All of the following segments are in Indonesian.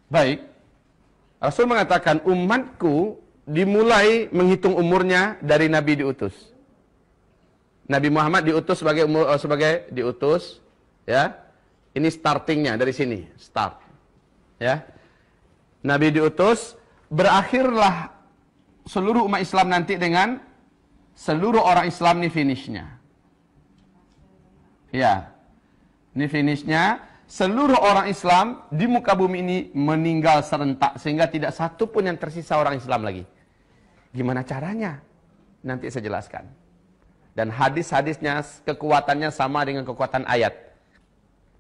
Baik. Rasul mengatakan umatku dimulai menghitung umurnya dari Nabi diutus. Nabi Muhammad diutus sebagai diutus, ya. Ini startingnya dari sini, start. Ya. Nabi diutus, berakhirlah seluruh umat Islam nanti dengan seluruh orang Islam nih finishnya. Ya. Ini finishnya. Seluruh orang Islam di muka bumi ini meninggal serentak sehingga tidak satu pun yang tersisa orang Islam lagi. Gimana caranya? Nanti saya jelaskan. Dan hadis-hadisnya kekuatannya sama dengan kekuatan ayat.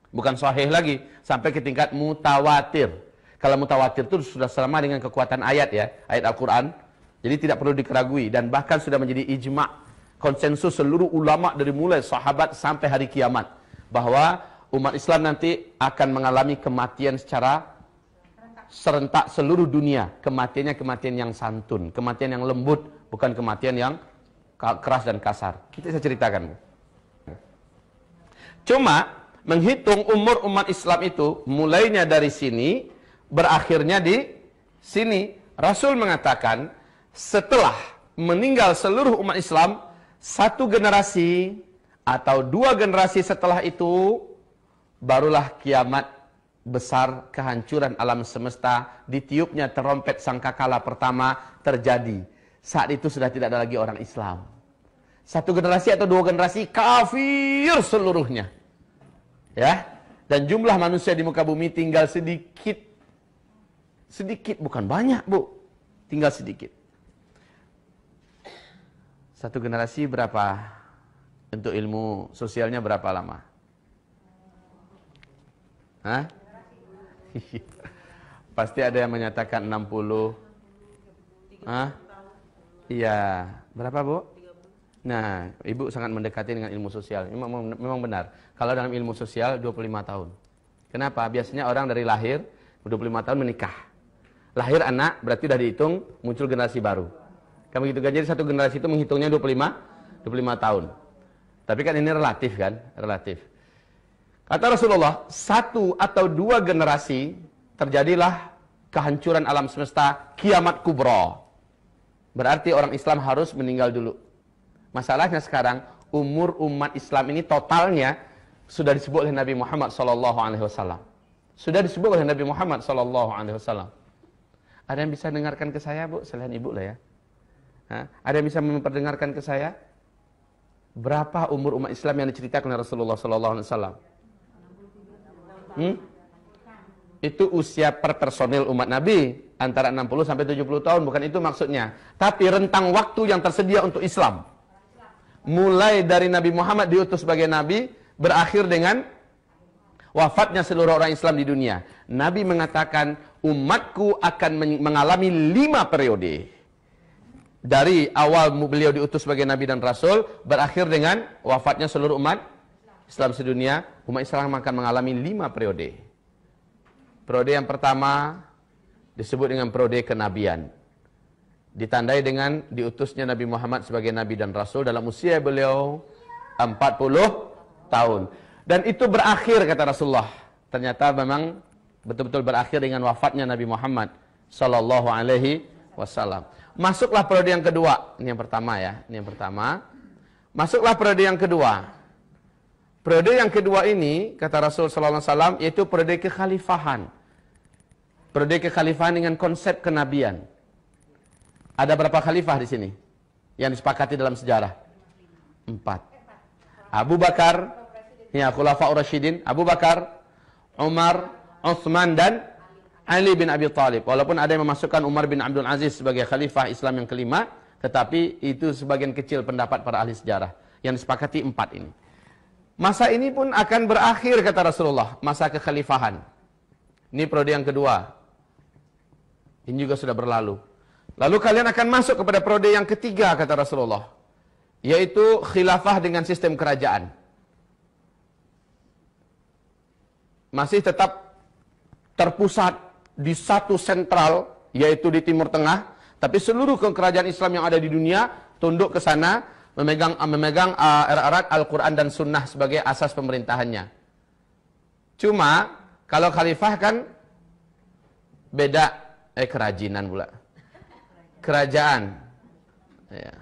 Bukan sahih lagi, sampai ke tingkat mutawatir. Kalau mutawatir itu sudah sama dengan kekuatan ayat ya, ayat Al-Qur'an. Jadi tidak perlu dikeragui dan bahkan sudah menjadi ijma', konsensus seluruh ulama dari mulai sahabat sampai hari kiamat bahwa umat Islam nanti akan mengalami kematian secara serentak seluruh dunia. Kematiannya kematian yang santun, kematian yang lembut, bukan kematian yang keras dan kasar. Kita saya ceritakan. Cuma menghitung umur umat Islam itu mulainya dari sini, berakhirnya di sini. Rasul mengatakan setelah meninggal seluruh umat Islam, satu generasi atau dua generasi setelah itu barulah kiamat besar, kehancuran alam semesta, ditiupnya terompet sangkakala pertama terjadi. Saat itu sudah tidak ada lagi orang Islam. Satu generasi atau dua generasi kafir seluruhnya. Ya. Dan jumlah manusia di muka bumi tinggal sedikit. Sedikit, bukan banyak, Bu. Tinggal sedikit. Satu generasi berapa? Untuk ilmu sosialnya berapa lama? Hah? Pasti ada yang menyatakan 60. Hah? Iya. Berapa, Bu? Nah, Ibu sangat mendekati dengan ilmu sosial. Memang benar. Kalau dalam ilmu sosial 25 tahun. Kenapa? Biasanya orang dari lahir 25 tahun menikah. Lahir anak berarti sudah dihitung muncul generasi baru. Kamu gitu kan, jadi satu generasi itu menghitungnya 25 tahun. Tapi kan ini relatif kan? Relatif. Kata Rasulullah, satu atau dua generasi terjadilah kehancuran alam semesta, kiamat kubra. Berarti orang Islam harus meninggal dulu. Masalahnya sekarang, umur umat Islam ini totalnya sudah disebut oleh Nabi Muhammad SAW. Sudah disebut oleh Nabi Muhammad SAW. Ada yang bisa dengarkan ke saya, Bu? Selain Ibu lah ya. Ada yang bisa memperdengarkan ke saya? Berapa umur umat Islam yang diceritakan oleh Rasulullah SAW? Itu usia per personil umat Nabi antara 60 sampai 70 tahun, bukan itu maksudnya. Tapi rentang waktu yang tersedia untuk Islam. Mulai dari Nabi Muhammad diutus sebagai nabi, berakhir dengan wafatnya seluruh orang Islam di dunia. Nabi mengatakan, umatku akan mengalami 5 periode. Dari awal beliau diutus sebagai nabi dan rasul, berakhir dengan wafatnya seluruh umat Islam sedunia, umat Islam akan mengalami 5 periode. Periode yang pertama disebut dengan periode kenabian. Ditandai dengan diutusnya Nabi Muhammad sebagai nabi dan rasul dalam usia beliau 40 tahun. Dan itu berakhir, kata Rasulullah. Ternyata memang betul-betul berakhir dengan wafatnya Nabi Muhammad sallallahu alaihi wasallam. Masuklah periode yang kedua. Ini yang pertama ya, ini yang pertama. Masuklah periode yang kedua. Periode yang kedua ini, kata Rasul sallallahu alaihi wasallam, yaitu periode kekhalifahan. Periode kekhalifahan dengan konsep kenabian. Ada berapa khalifah di sini yang disepakati dalam sejarah? 4. Abu Bakar, ya, Khulafaur Rasyidin, Abu Bakar, Umar, Utsman dan Ali bin Abi Thalib. Walaupun ada yang memasukkan Umar bin Abdul Aziz sebagai khalifah Islam yang kelima, tetapi itu sebagian kecil pendapat para ahli sejarah. Yang disepakati 4 ini. Masa ini pun akan berakhir, kata Rasulullah, masa kekhalifahan. Ini periode yang kedua. Ini juga sudah berlalu. Lalu kalian akan masuk kepada periode yang ketiga, kata Rasulullah, yaitu khilafah dengan sistem kerajaan. Masih tetap terpusat di satu sentral, yaitu di Timur Tengah, tapi seluruh kerajaan Islam yang ada di dunia tunduk ke sana, memegang erat-erat Al-Quran dan Sunnah sebagai asas pemerintahannya. Cuma kalau khalifah kan Beda, kerajinan pula. Kerajaan. Ya.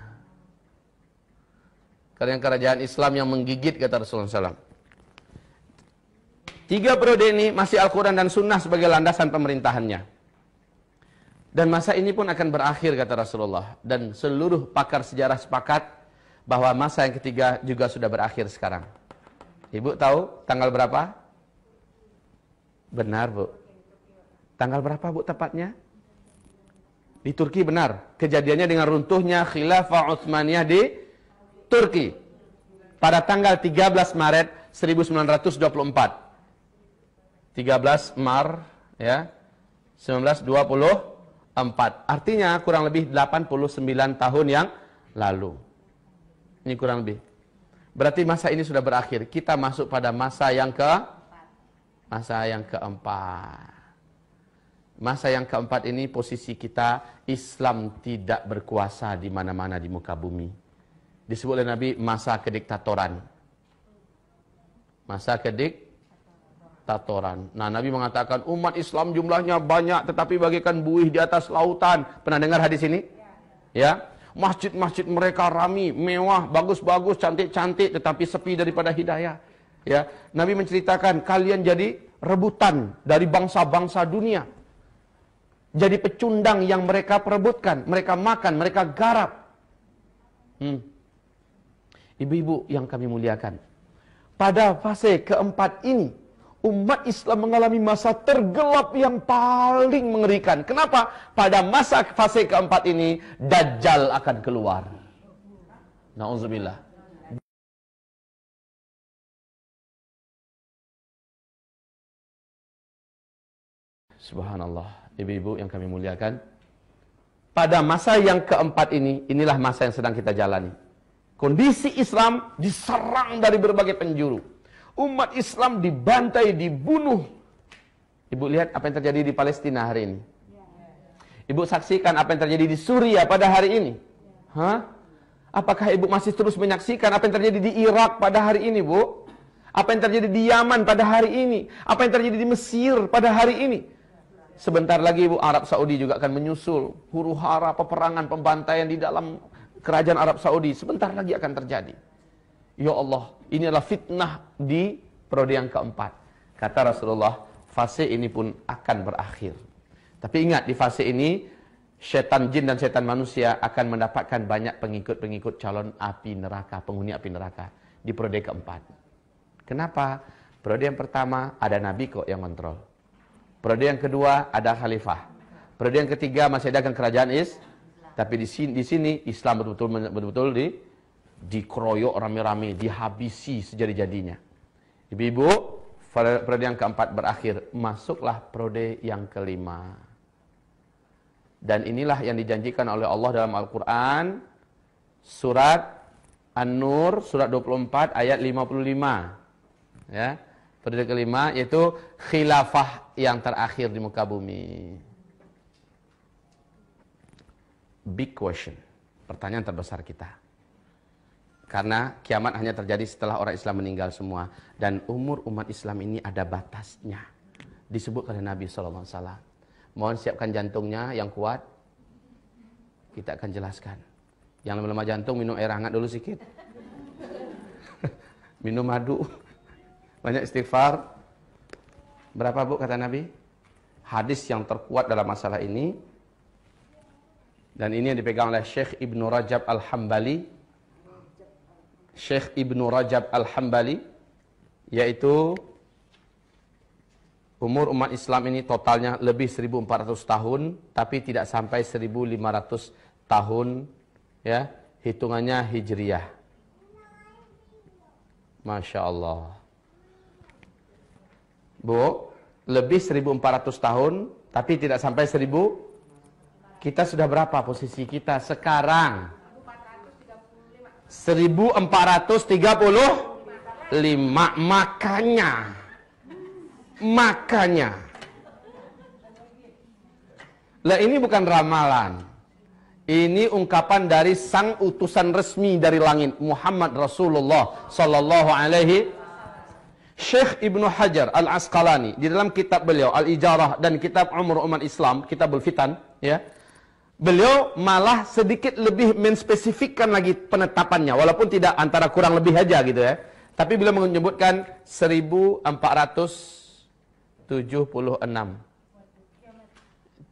Karena kerajaan Islam yang menggigit, kata Rasulullah SAW. 3 periode ini masih Al-Quran dan Sunnah sebagai landasan pemerintahannya. Dan masa ini pun akan berakhir, kata Rasulullah. Dan seluruh pakar sejarah sepakat bahwa masa yang ketiga juga sudah berakhir sekarang. Ibu tahu tanggal berapa? Benar, Bu. Tanggal berapa, Bu, tepatnya? Di Turki, benar. Kejadiannya dengan runtuhnya Khilafah Utsmaniyah di Turki pada tanggal 13 Maret 1924. 13 Maret ya 1924. Artinya kurang lebih 89 tahun yang lalu. Ini kurang lebih. Berarti masa ini sudah berakhir. Kita masuk pada masa yang keempat. Masa yang keempat ini posisi kita Islam tidak berkuasa di mana-mana di muka bumi. Disebut oleh Nabi masa kediktatoran. Masa kediktatoran. Nah, Nabi mengatakan umat Islam jumlahnya banyak tetapi bagaikan buih di atas lautan. Pernah dengar hadis ini? Ya. Masjid-masjid mereka rami, mewah, bagus-bagus, cantik-cantik tetapi sepi daripada hidayah. Ya. Nabi menceritakan kalian jadi rebutan dari bangsa-bangsa dunia. Jadi pecundang yang mereka perebutkan, mereka makan, mereka garap. Ibu-ibu yang kami muliakan, pada fase keempat ini, umat Islam mengalami masa tergelap yang paling mengerikan. Kenapa? Pada masa fase keempat ini, Dajjal akan keluar. Na'udzubillah. Subhanallah. Ibu-ibu yang kami muliakan, pada masa yang keempat ini, inilah masa yang sedang kita jalani. Kondisi Islam diserang dari berbagai penjuru. Umat Islam dibantai, dibunuh. Ibu lihat apa yang terjadi di Palestina hari ini. Ibu saksikan apa yang terjadi di Suriah pada hari ini. Apakah ibu masih terus menyaksikan apa yang terjadi di Irak pada hari ini, Bu? Apa yang terjadi di Yaman pada hari ini? Apa yang terjadi di Mesir pada hari ini? Sebentar lagi, Bu, Arab Saudi juga akan menyusul. Huru-hara, peperangan, pembantaian di dalam kerajaan Arab Saudi sebentar lagi akan terjadi. Ya Allah, ini adalah fitnah di periode yang keempat. Kata Rasulullah, fase ini pun akan berakhir. Tapi ingat, di fase ini, setan jin dan setan manusia akan mendapatkan banyak pengikut-pengikut calon api neraka, penghuni api neraka di periode keempat. Kenapa? Periode yang pertama ada Nabi kok yang kontrol. Periode yang kedua ada khalifah. Periode yang ketiga masih ada kerajaan tapi di sini Islam betul-betul dikeroyok rame-rame, dihabisi sejadi-jadinya. Ibu-ibu, periode yang keempat berakhir, masuklah periode yang kelima. Dan inilah yang dijanjikan oleh Allah dalam Al-Quran, surat An-Nur, surat 24 ayat 55. Ya, periode kelima yaitu khilafah yang terakhir di muka bumi. Big question, pertanyaan terbesar kita. Karena kiamat hanya terjadi setelah orang Islam meninggal semua. Dan umur umat Islam ini ada batasnya. Disebut oleh Nabi SAW. Mohon siapkan jantungnya yang kuat. Kita akan jelaskan. Yang lemah jantung minum air hangat dulu sedikit. Minum madu. Banyak istighfar. Berapa, Bu, kata Nabi? Hadis yang terkuat dalam masalah ini. Dan ini yang dipegang oleh Syekh Ibnu Rajab Al-Hambali. Syekh Ibnu Rajab Al-Hambali, yaitu umur umat Islam ini totalnya lebih 1400 tahun, tapi tidak sampai 1500 tahun, ya, hitungannya Hijriyah. Masya Allah. Bu, lebih 1400 tahun, tapi tidak sampai 1000. Kita sudah berapa posisi kita sekarang? 1435. Makanya. Lah ini bukan ramalan. Ini ungkapan dari sang utusan resmi dari langit, Muhammad Rasulullah sallallahu alaihi. Syekh Ibnu Hajar Al-Asqalani di dalam kitab beliau Al-Ijarah dan kitab Umur Umat Islam, Kitabul Fitan, ya. Beliau malah sedikit lebih menspesifikkan lagi penetapannya, walaupun tidak antara kurang lebih aja gitu ya. Tapi beliau menyebutkan 1476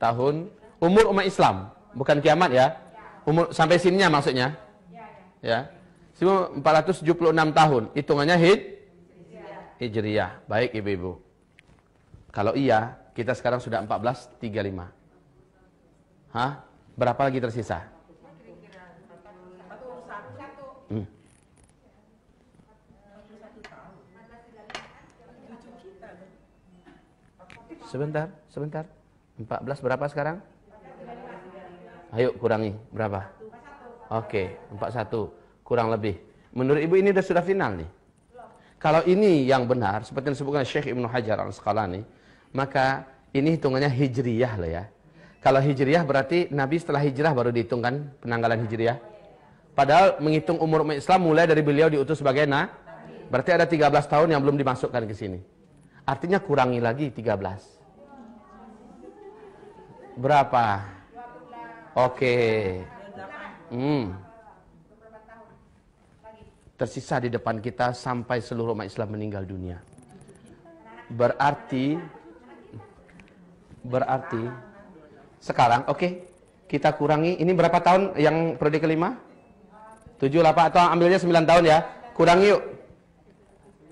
tahun umur umat Islam, bukan kiamat ya. Umur sampai sininya maksudnya. Ya. 1476 tahun, hitungannya Hijriyah. Baik ibu-ibu. Kalau iya, kita sekarang sudah 1435. Hah? Berapa lagi tersisa? Sebentar. 14 berapa sekarang? Ayo kurangi, berapa? Oke, 41. Kurang lebih. Menurut ibu ini sudah final nih. Kalau ini yang benar, seperti yang disebutkan Syekh Ibnu Hajar Al-Asqalani, maka ini hitungannya hijriyah loh ya. Kalau hijriyah berarti Nabi setelah hijrah baru dihitungkan penanggalan hijriyah. Padahal menghitung umur umat Islam mulai dari beliau diutus sebagai berarti ada 13 tahun yang belum dimasukkan ke sini. Artinya kurangi lagi 13. Berapa? Oke. Tersisa di depan kita sampai seluruh umat Islam meninggal dunia. Berarti sekarang kita kurangi, ini berapa tahun yang periode kelima? 7, 8 atau ambilnya 9 tahun ya. Kurangi yuk.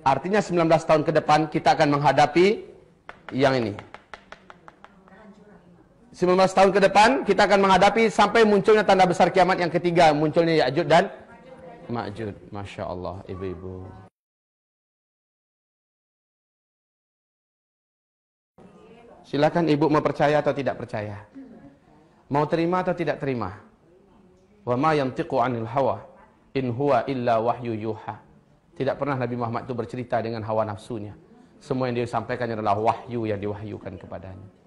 Artinya 19 tahun ke depan kita akan menghadapi yang ini. 19 tahun ke depan kita akan menghadapi sampai munculnya tanda besar kiamat yang ketiga, munculnya Ya'juj dan Ma'juj. Masya Allah ibu-ibu. Silakan ibu mau percaya atau tidak percaya. Mau terima atau tidak terima. Wa ma yantiqu 'anil hawa in huwa illa wahyu yuha. Tidak pernah Nabi Muhammad itu bercerita dengan hawa nafsunya. Semua yang dia sampaikan adalah wahyu yang diwahyukan kepadanya.